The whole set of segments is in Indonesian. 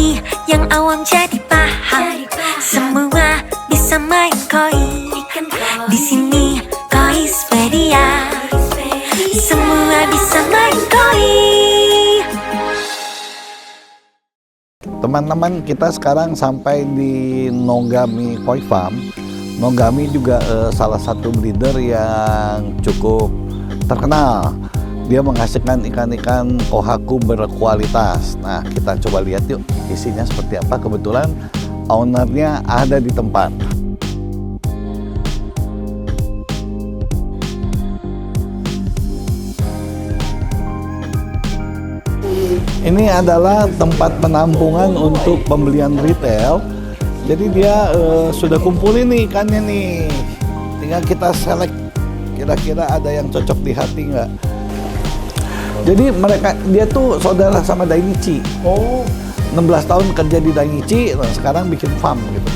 sini yang awam jadi paham. Semua bisa main koi. Di sini Koispedia. Semua bisa main koi. Teman-teman, kita sekarang sampai di Nogami Koi Farm. Nogami juga salah satu breeder yang cukup terkenal. Dia menghasilkan ikan-ikan kohaku berkualitas. Nah, kita coba lihat yuk isinya seperti apa. Kebetulan ownernya ada di tempat. Ini adalah tempat penampungan untuk pembelian retail. Jadi dia sudah kumpulin nih ikannya nih. Tinggal kita select kira-kira ada yang cocok di hati nggak. Jadi dia tuh saudara sama Dainichi. Oh, 16 tahun kerja di Dainichi, nah sekarang bikin farm gitu.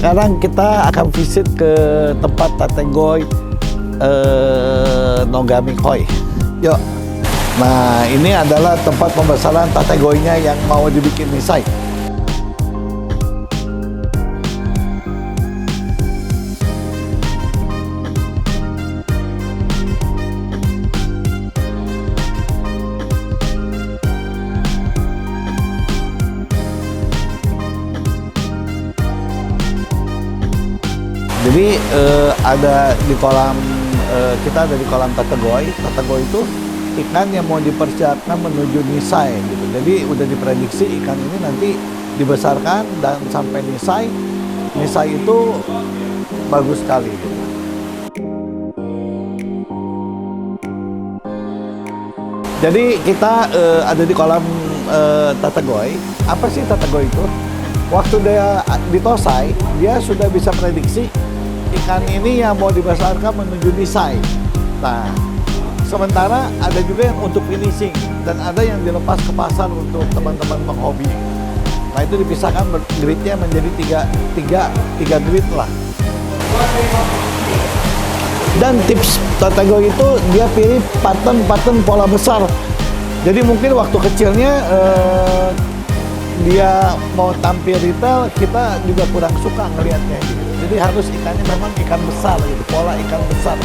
Sekarang kita akan visit ke tempat Tategoi Nogami Koi. Yuk. Nah, ini adalah tempat pembesaran Tategoinya yang mau dibikin nisai. Jadi ada di kolam kita ada di kolam Tategoi. Tategoi itu ikan yang mau dipersiapkan menuju nisai gitu. Jadi udah diprediksi ikan ini nanti dibesarkan dan sampai nisai. Nisai itu bagus sekali gitu. Jadi kita ada di kolam Tategoi. Apa sih Tategoi itu? Waktu dia ditosai, dia sudah bisa prediksi ikan ini yang mau dibesarkan menuju nisai. Nah, sementara ada juga yang untuk finishing dan ada yang dilepas ke pasar untuk teman-teman penghobi. Nah, itu dipisahkan gridnya menjadi tiga grid lah. Dan tips Tategoi itu dia pilih pattern pola besar. Jadi mungkin waktu kecilnya dia mau tampil retail, kita juga kurang suka ngelihatnya gitu. Jadi harus ikannya memang ikan besar gitu, pola ikan besar.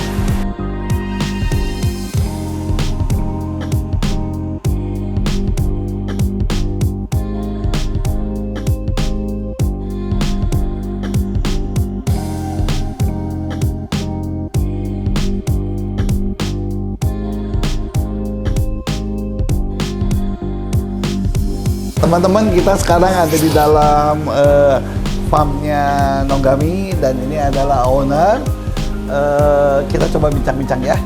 Teman-teman, kita sekarang ada di dalam farmnya Nogami dan ini adalah owner. Kita coba bincang-bincang ya.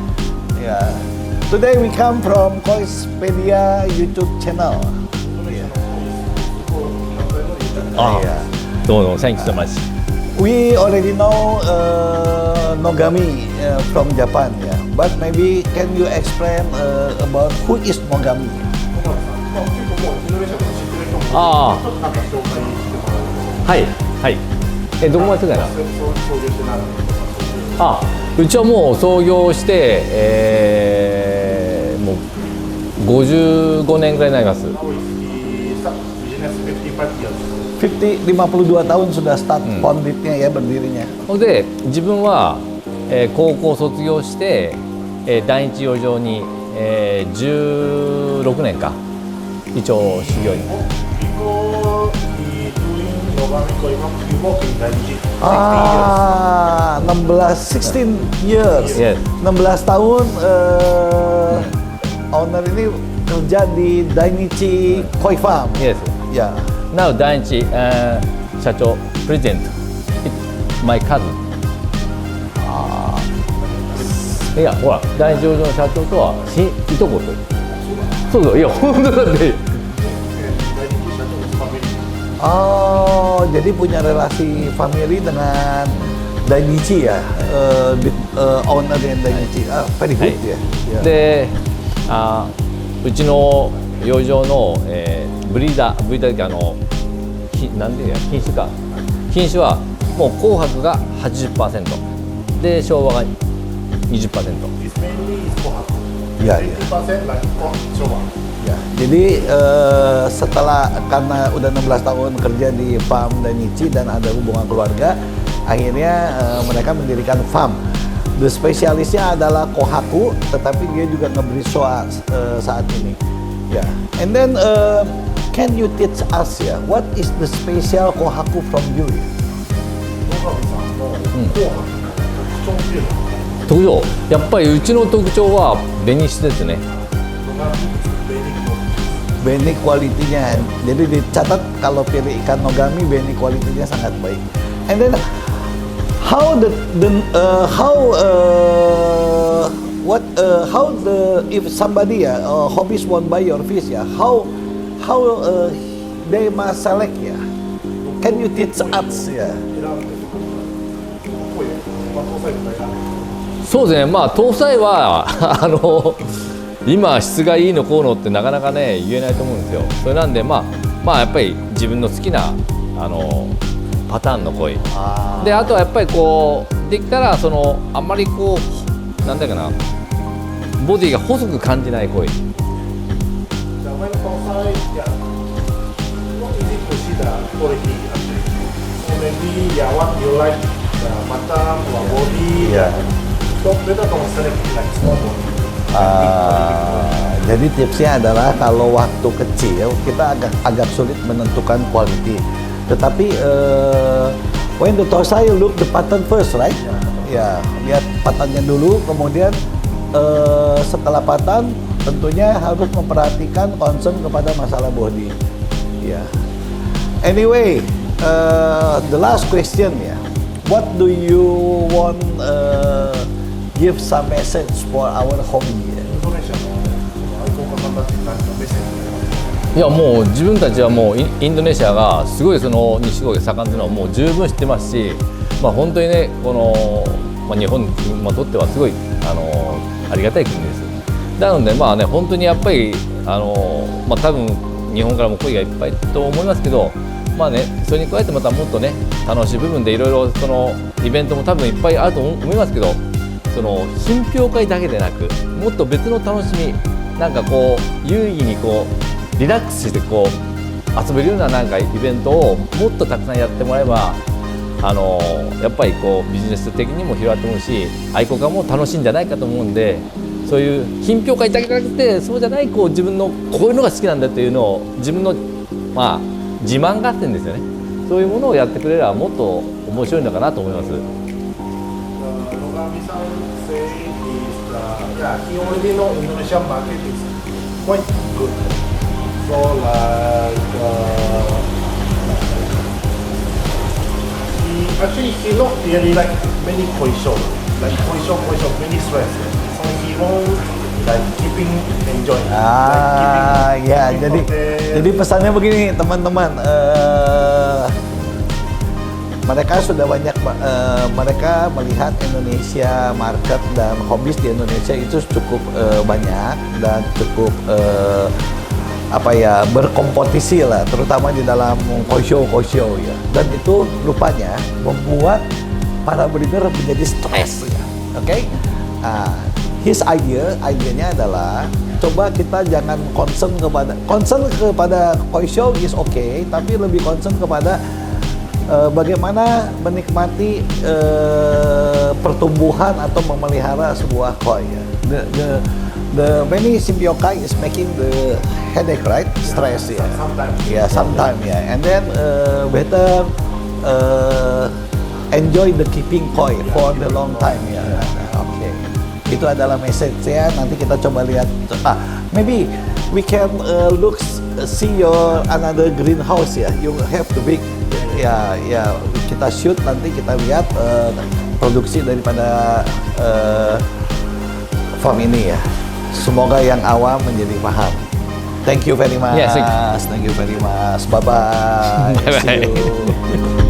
Today we come from Koispedia YouTube channel. Oh, yeah. どうも thank you so much. we already know Nogami from Japan, yeah. But maybe can you explain about who is Nogami? ああ、なんか紹介してもらうはいはいどこまでかな。創業して何年とかそういうあ、うちはもう創業して、もう55年ぐらいになります。 Business 55 years 52 tahun sudah start foundednya ya, berdirinya. ほんで自分は、高校卒業して、第一養生に、16年か一応修行に。 Before doing Nogami Koiman, you work in Daiji 60 years. Ah, 16 years. Yes. 16 tahun owner ini kerja di Dainichi Koi Farm. Yes. Ya. Now 第一、社長プレゼント my cousin。いやほら第一養生の社長とはいとことそうそういや本当だって Daiji社長のファミリー Oh, jadi punya relasi family dengan Dainichi ya, owner dengan Dainichi. Ah, very は good いya. Ya. でうちの養生の、ブリーダーってなんていうや品種か品種はもう紅白が 80% で昭和が 20%。 It's mainly is Kohaku. Ya, ya. 20% like Showa. Ya, jadi setelah karena udah 16 tahun kerja di farm Dainichi dan ada hubungan keluarga, akhirnya mereka mendirikan farm. The spesialisnya adalah Kohaku, tetapi dia juga ngeberi soa saat ini. Ya, and then can you teach us ya, what is the special Kohaku from you? 野上さんの紅白の特徴っていうのは特徴やっぱりうちの特徴は紅質ですね。 Beni kualitinya, jadi dicatat kalau pilih ikan Nogami, beni kualitinya sangat baik. And then how if somebody hobbies want buy your fish ya, how they must select ya? Can you teach us ya? そうですね、まあ搭載は今質がいいのこうのってなかなかね言えないと思うんですよ。それなんでまあやっぱり自分の好きなパターンの鯉で、あとはやっぱりこうできたらあんまりこうなんだかなボディが細く感じない鯉。 When outside, yeah, not easy to see the quality actually. So maybe yeah, what you like, the mata or body. Yeah. So better don't select like small body. Jadi tipsnya adalah kalau waktu kecil kita agak sulit menentukan quality. Tetapi when the tosai look the pattern first, right? Ya, lihat patternnya dulu, kemudian setelah pattern tentunya harus memperhatikan concern kepada masalah body. Ya. Anyway, the last question ya. What do you want give some message for our hobby? インドネシアの愛好家さんたちに何かメッセージがありますか？いやもう自分たちはもうインドネシアがすごい錦鯉が盛んというのはもう十分知ってますし、まあ本当にねこの、日本にとってはすごいありがたい国です。なのでまあね本当にやっぱり多分日本からも鯉がいっぱいと思いますけど、まあねそれに加えてまたもっとね楽しい部分でいろいろイベントも多分いっぱいあると思いますけど、品評会だけでなくもっと別の楽しみなんかこう有意義にこうリラックスしてこう遊べるようななんかイベントをもっとたくさんやってもらえばやっぱりこうビジネス的にも広がってもらうし愛好家も楽しいんじゃないかと思うんで、そういう品評会だけじゃなくてそうじゃないこう自分のこういうのが好きなんだっていうのを自分のまあ自慢合戦ですよね。そういうものをやってくれればもっと面白いのかなと思います。野上さん say is yeah, he already know Indonesian market is quite good. So like he not really like many koi show, many stress. So he won't like keeping enjoy. Ya, jadi pesannya begini teman-teman. mereka sudah banyak mereka melihat Indonesia market dan hobis di Indonesia itu cukup banyak dan cukup berkompetisi lah, terutama di dalam kosho ya. Dan itu rupanya membuat para breeder menjadi stres ya. Oke. Idenya adalah coba kita jangan concern kepada kosho is okay, tapi lebih concern kepada bagaimana menikmati pertumbuhan atau memelihara sebuah koi ya. The many symbiokai is making the headache, right? Stress ya. Sometimes. Yeah, sometimes yeah. And then better enjoy the keeping koi for the long time ya. Oke. Itu adalah message ya. Nanti kita coba lihat. Maybe we can see your another greenhouse ya. You have the big ya kita shoot, nanti kita lihat produksi daripada farm ini ya. Semoga yang awam menjadi paham. Thank you very much. Yeah, Thank you very much. Bye bye. See you.